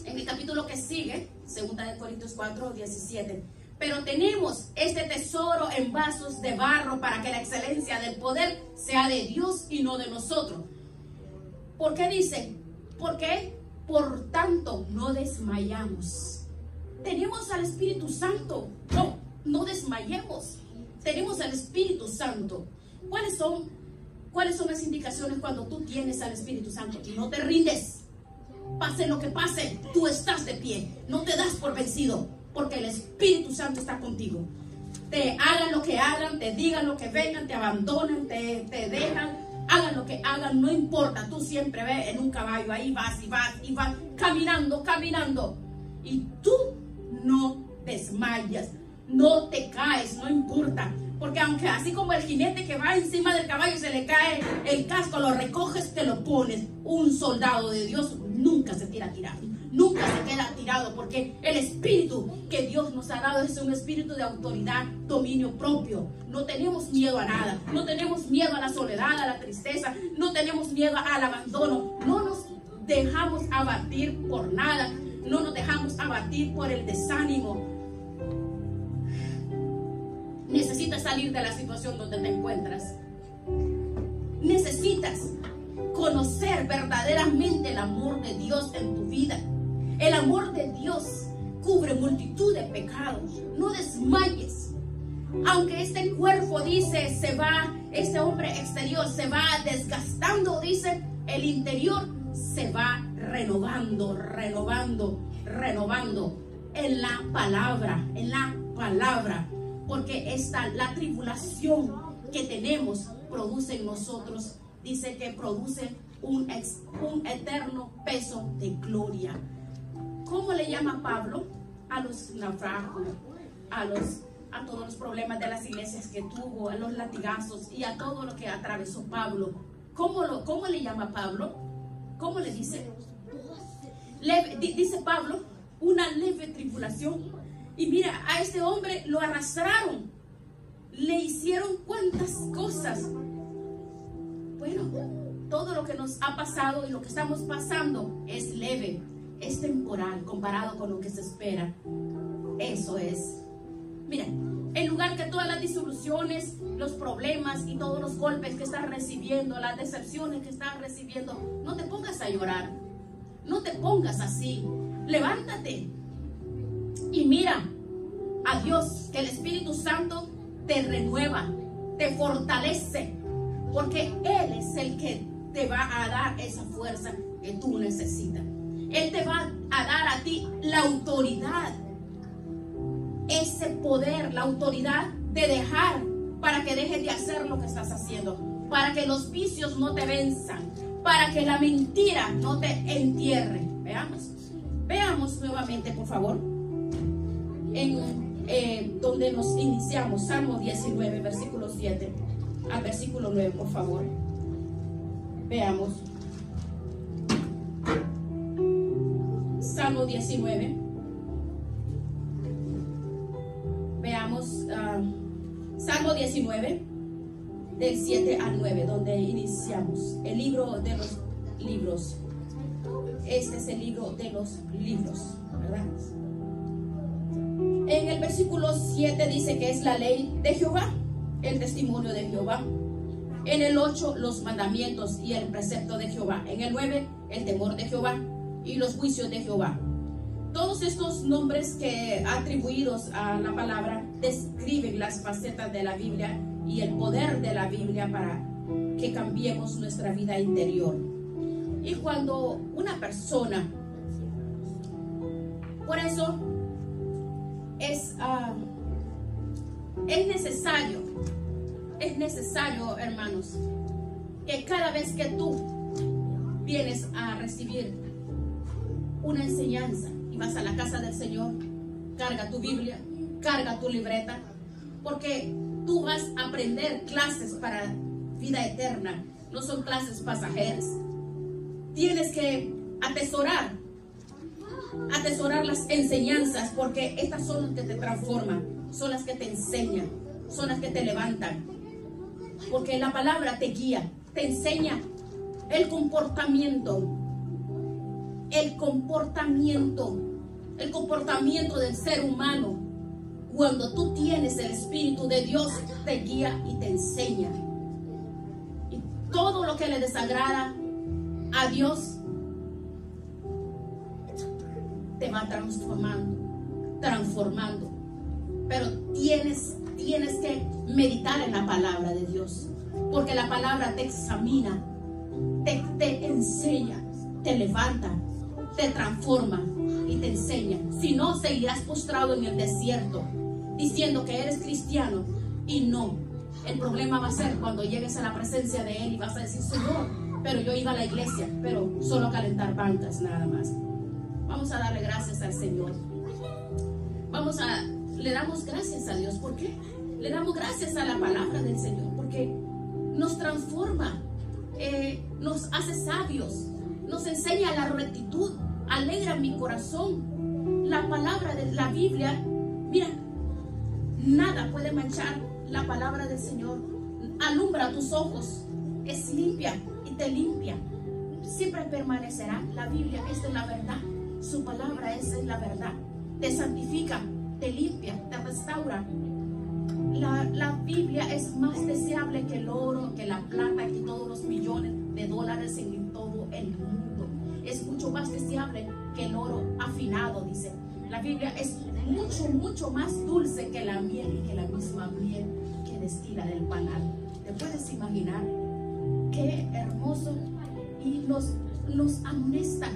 en el capítulo que sigue, Segunda de Corintios 4:17, pero tenemos este tesoro en vasos de barro para que la excelencia del poder sea de Dios y no de nosotros. ¿Por qué dice? Porque por tanto no desmayamos. Tenemos al Espíritu Santo. No desmayemos. Tenemos al Espíritu Santo. ¿Cuáles son las indicaciones cuando tú tienes al Espíritu Santo? No te rindes. Pase lo que pase, tú estás de pie. No te das por vencido, porque el Espíritu Santo está contigo. Te hagan lo que hagan, te digan lo que vengan, te abandonan, te dejan, hagan lo que hagan, no importa. Tú siempre ves en un caballo, ahí vas, caminando. Y tú no desmayas, no te caes, no importa. Porque aunque así como el jinete que va encima del caballo se le cae el casco, lo recoges, te lo pones. Un soldado de Dios nunca se tira tirado, nunca se queda tirado, porque el espíritu que Dios nos ha dado es un espíritu de autoridad, dominio propio. No tenemos miedo a nada, no tenemos miedo a la soledad, a la tristeza, no tenemos miedo al abandono, no nos dejamos abatir por nada, no nos dejamos abatir por el desánimo. Necesitas salir de la situación donde te encuentras. Necesitas conocer verdaderamente el amor de Dios en tu vida. El amor de Dios cubre multitud de pecados. No desmayes. Aunque este cuerpo, dice, este hombre exterior se va desgastando, dice, el interior se va renovando en la palabra, porque la tribulación que tenemos produce en nosotros, dice que produce un eterno peso de gloria. ¿Cómo le llama Pablo a los naufragos, a todos los problemas de las iglesias que tuvo, a los latigazos y a todo lo que atravesó Pablo? ¿Cómo le llama Pablo? ¿Cómo le dice? Dice Pablo, una leve tribulación. Y mira, a este hombre lo arrastraron, le hicieron cuantas cosas. Bueno, todo lo que nos ha pasado y lo que estamos pasando es leve, es temporal comparado con lo que se espera. Eso es. Mira, en lugar que todas las disoluciones, los problemas y todos los golpes que estás recibiendo, las decepciones que estás recibiendo, no te pongas a llorar, no te pongas así. Levántate y mira a Dios, que el Espíritu Santo te renueva, te fortalece, porque Él es el que te va a dar esa fuerza que tú necesitas. Él te va a dar a ti la autoridad, ese poder, la autoridad de dejar, para que dejes de hacer lo que estás haciendo, para que los vicios no te venzan, para que la mentira no te entierre. Veamos nuevamente, por favor, donde nos iniciamos, Salmo 19, versículo 7 al versículo 9, por favor. Veamos. Salmo 19. Veamos Salmo 19, del 7 al 9, donde iniciamos. El libro de los libros. Este es el libro de los libros, ¿verdad? En el versículo 7 dice que es la ley de Jehová, el testimonio de Jehová. En el 8, los mandamientos y el precepto de Jehová. En el 9, el temor de Jehová y los juicios de Jehová. Todos estos nombres que atribuidos a la palabra describen las facetas de la Biblia y el poder de la Biblia para que cambiemos nuestra vida interior. Y cuando una persona, por eso es necesario, hermanos, que cada vez que tú vienes a recibir una enseñanza y vas a la casa del Señor, carga tu Biblia, carga tu libreta, porque tú vas a aprender clases para vida eterna, no son clases pasajeras. Tienes que atesorar las enseñanzas, porque estas son las que te transforman, son las que te enseñan, son las que te levantan, porque la palabra te guía, te enseña el comportamiento del ser humano. Cuando tú tienes el Espíritu de Dios, te guía y te enseña. Y todo lo que le desagrada a Dios te va transformando. Pero tienes que meditar en la palabra de Dios, porque la palabra te examina, te enseña, te levanta, te transforma y te enseña. Si no, seguirás postrado en el desierto diciendo que eres cristiano y no. El problema va a ser cuando llegues a la presencia de Él y vas a decir: Señor, pero yo iba a la iglesia, pero solo a calentar bancas nada más. Vamos a darle gracias al Señor. Le damos gracias a Dios. ¿Por qué? Le damos gracias a la palabra del Señor, porque nos transforma, nos hace sabios, nos enseña la rectitud, alegra mi corazón. La palabra de la Biblia, mira, nada puede manchar la palabra del Señor. Alumbra tus ojos, es limpia y te limpia. Siempre permanecerá. La Biblia es de la verdad, su palabra es la verdad. Te santifica, te limpia, te restaura. La Biblia es más deseable que el oro, que la plata, que todos los millones de dólares en todo el mundo. Es mucho más deseable que el oro afinado, dice. La Biblia es mucho más dulce que la miel, y que la misma miel que destila del panal. ¿Te puedes imaginar? Qué hermoso. Y nos amonestan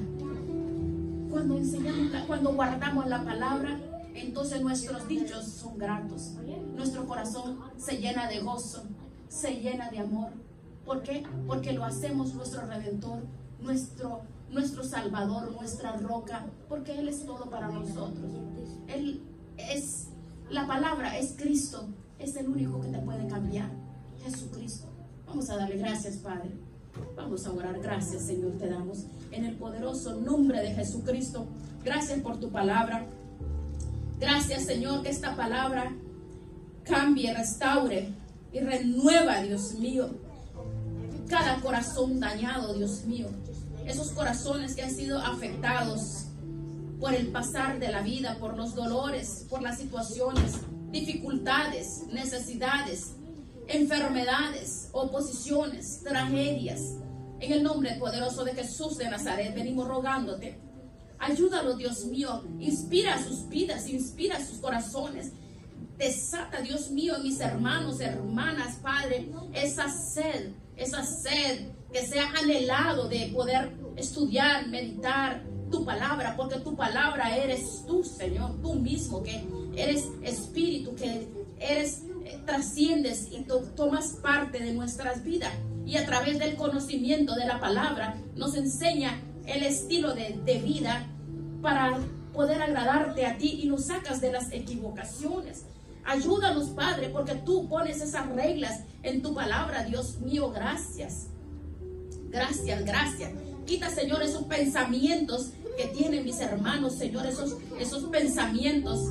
cuando enseñamos, cuando guardamos la palabra. Entonces nuestros dichos son gratos, nuestro corazón se llena de gozo, se llena de amor. ¿Por qué? Porque lo hacemos nuestro Redentor, nuestro Salvador, nuestra roca, porque Él es todo para nosotros. Él es, la palabra es Cristo, es el único que te puede cambiar, Jesucristo. Vamos a darle gracias, Padre. Vamos a orar. Gracias, Señor, te damos en el poderoso nombre de Jesucristo. Gracias por tu palabra. Gracias, Señor, que esta palabra cambie, restaure y renueva, Dios mío, cada corazón dañado, Dios mío. Esos corazones que han sido afectados por el pasar de la vida, por los dolores, por las situaciones, dificultades, necesidades, enfermedades, oposiciones, tragedias. En el nombre poderoso de Jesús de Nazaret venimos rogándote. Ayúdalo, Dios mío, inspira sus vidas, inspira sus corazones. Desata, Dios mío, en mis hermanos, hermanas, Padre, esa sed que sea anhelado de poder estudiar, meditar tu palabra, porque tu palabra eres tú, Señor, tú mismo, que eres espíritu, que eres, trasciendes y tomas parte de nuestras vidas. Y a través del conocimiento de la palabra nos enseña el estilo de vida para poder agradarte a ti, y nos sacas de las equivocaciones. Ayúdanos, Padre, porque tú pones esas reglas en tu palabra. Dios mío, gracias. Gracias. Quita, Señor, esos pensamientos que tienen mis hermanos, Señor, esos pensamientos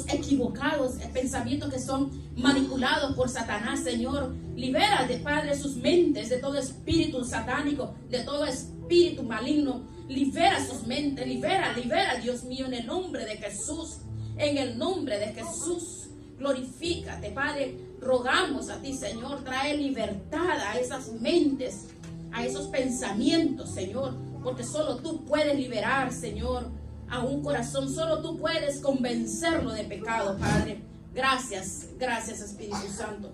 equivocados, pensamientos que son manipulados por Satanás, Señor. Libera, de Padre, sus mentes de todo espíritu satánico, de todo espíritu maligno. Libera sus mentes, libera, Dios mío, en el nombre de Jesús. En el nombre de Jesús, glorifícate, Padre. Rogamos a ti, Señor, trae libertad a esas mentes, a esos pensamientos, Señor, porque solo tú puedes liberar, Señor, a un corazón. Solo tú puedes convencerlo de pecado, Padre. Gracias, gracias Espíritu Santo.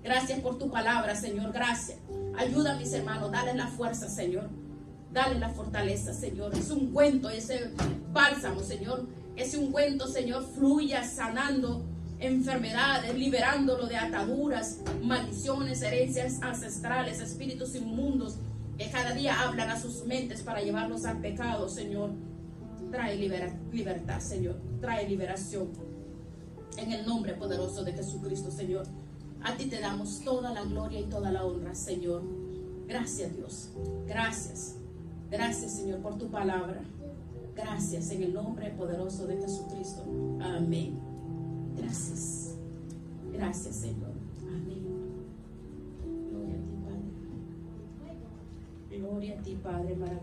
Gracias por tu palabra, Señor. Gracias. Ayuda a mis hermanos. Dale la fuerza, Señor. Dale la fortaleza, Señor. Ese ungüento, ese bálsamo, Señor. Ese ungüento, Señor, fluya sanando enfermedades, liberándolo de ataduras, maldiciones, herencias ancestrales, espíritus inmundos que cada día hablan a sus mentes para llevarlos al pecado, Señor. Trae libertad, Señor. Trae liberación. En el nombre poderoso de Jesucristo, Señor. A ti te damos toda la gloria y toda la honra, Señor. Gracias, Dios. Gracias. Gracias, Señor, por tu palabra. Gracias en el nombre poderoso de Jesucristo. Amén. Gracias. Gracias, Señor. Amén. Gloria a ti, Padre. Gloria a ti, Padre maravilloso.